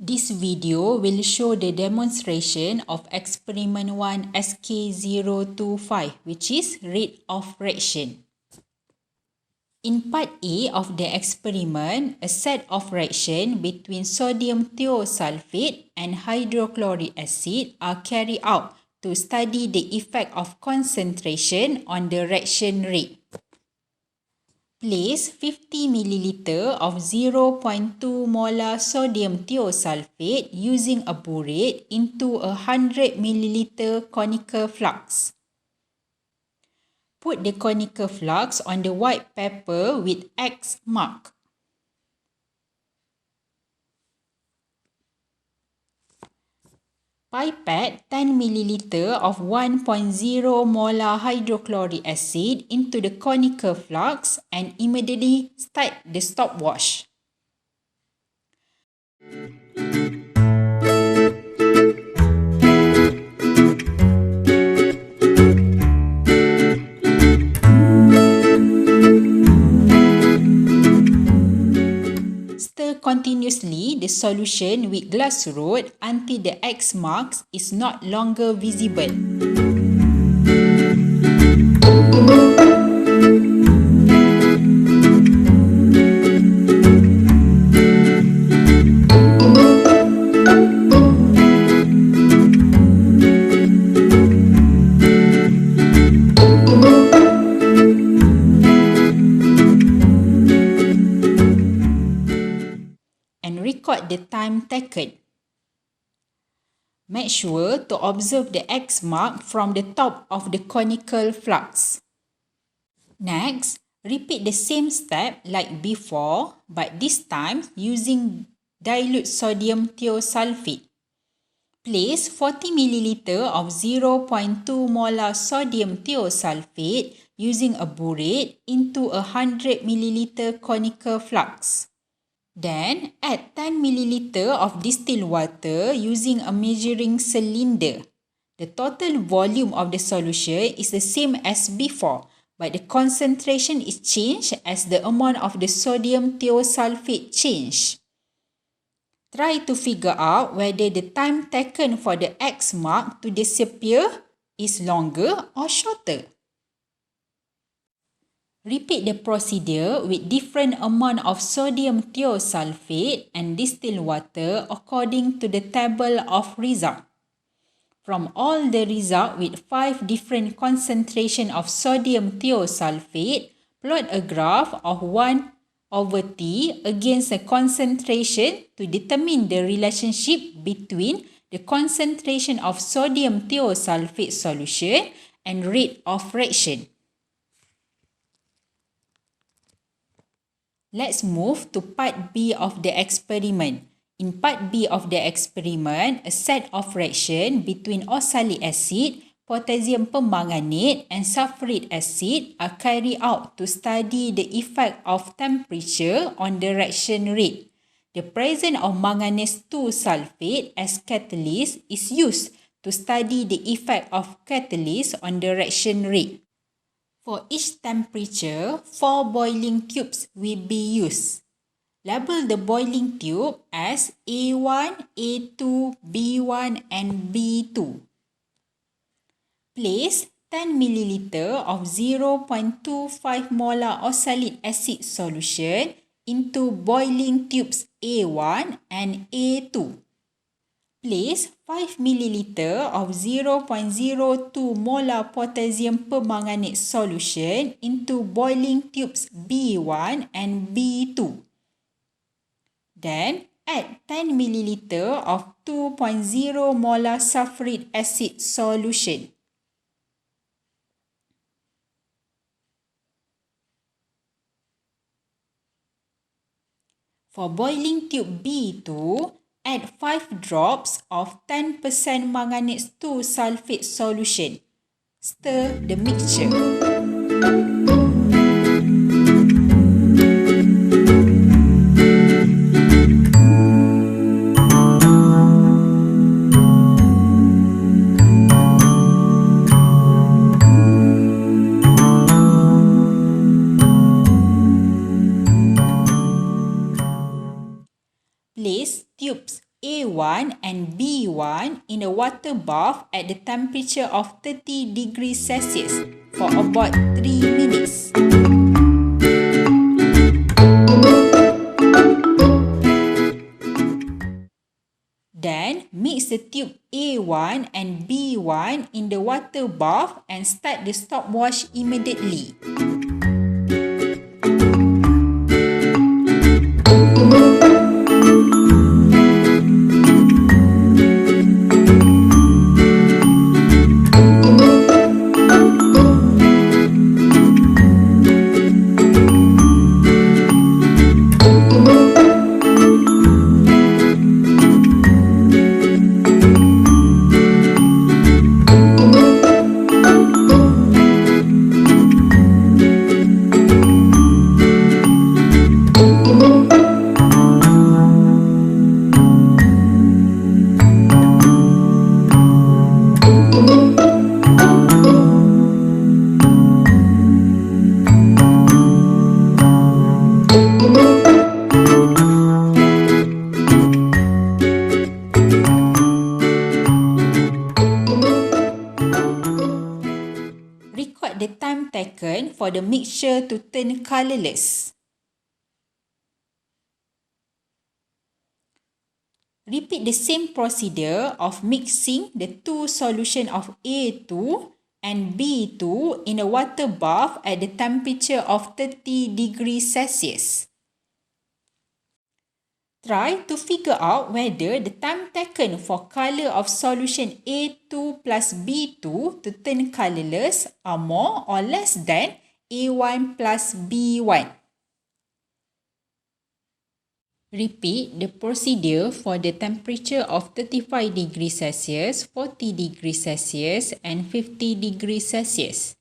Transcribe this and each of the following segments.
This video will show the demonstration of experiment 1 SK025, which is rate of reaction. In part A of the experiment, a set of reaction between sodium thiosulfate and hydrochloric acid are carried out to study the effect of concentration on the reaction rate. Place 50 ml of 0.2 molar sodium thiosulfate using a burette into a 100 ml conical flask. Put the conical flask on the white paper with X mark. Pipette 10 ml of 1.0 molar hydrochloric acid into the conical flask and immediately start the stopwatch. Stir continuously the solution with glass rod until the X marks is not longer visible. And record the time taken. Make sure to observe the X mark from the top of the conical flask. Next, repeat the same step like before, but this time using dilute sodium thiosulfate. Place 40 ml of 0.2 molar sodium thiosulfate using a burette into a 100 ml conical flask. Then, add 10 ml of distilled water using a measuring cylinder. The total volume of the solution is the same as before, but the concentration is changed as the amount of the sodium thiosulfate changed. Try to figure out whether the time taken for the X mark to disappear is longer or shorter. Repeat the procedure with different amount of sodium thiosulfate and distilled water according to the table of result. From all the result with 5 different concentration of sodium thiosulfate, plot a graph of 1/T against the concentration to determine the relationship between the concentration of sodium thiosulfate solution and rate of reaction. Let's move to part B of the experiment. In part B of the experiment, a set of reaction between oxalic acid, potassium permanganate and sulfuric acid are carried out to study the effect of temperature on the reaction rate. The presence of manganese 2 sulfate as catalyst is used to study the effect of catalyst on the reaction rate. For each temperature, 4 boiling tubes will be used. Label the boiling tube as A1, A2, B1 and B2. Place 10 ml of 0.25 molar oxalic acid solution into boiling tubes A1 and A2. Place 5 ml of 0.02 molar potassium permanganate solution into boiling tubes B1 and B2. Then, add 10 ml of 2.0 molar sulfuric acid solution. For boiling tube B2, add 5 drops of 10% manganese 2 sulfate solution. Stir the mixture. Place tubes A1 and B1 in a water bath at the temperature of 30 degrees Celsius for about 3 minutes. Then, mix the tube A1 and B1 in the water bath and start the stopwatch immediately. Record the time taken for the mixture to turn colourless. Repeat the same procedure of mixing the two solutions of A2 and B2 in a water bath at the temperature of 30 degrees Celsius. Try to figure out whether the time taken for colour of solution A2 plus B2 to turn colourless are more or less than A1 plus B1. Repeat the procedure for the temperature of 35 degrees Celsius, 40 degrees Celsius and 50 degrees Celsius.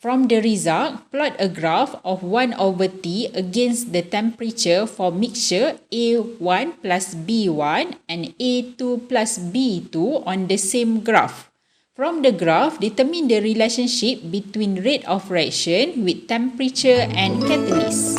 From the result, plot a graph of 1/T against the temperature for mixture A1 plus B1 and A2 plus B2 on the same graph. From the graph, determine the relationship between rate of reaction with temperature and catalyst.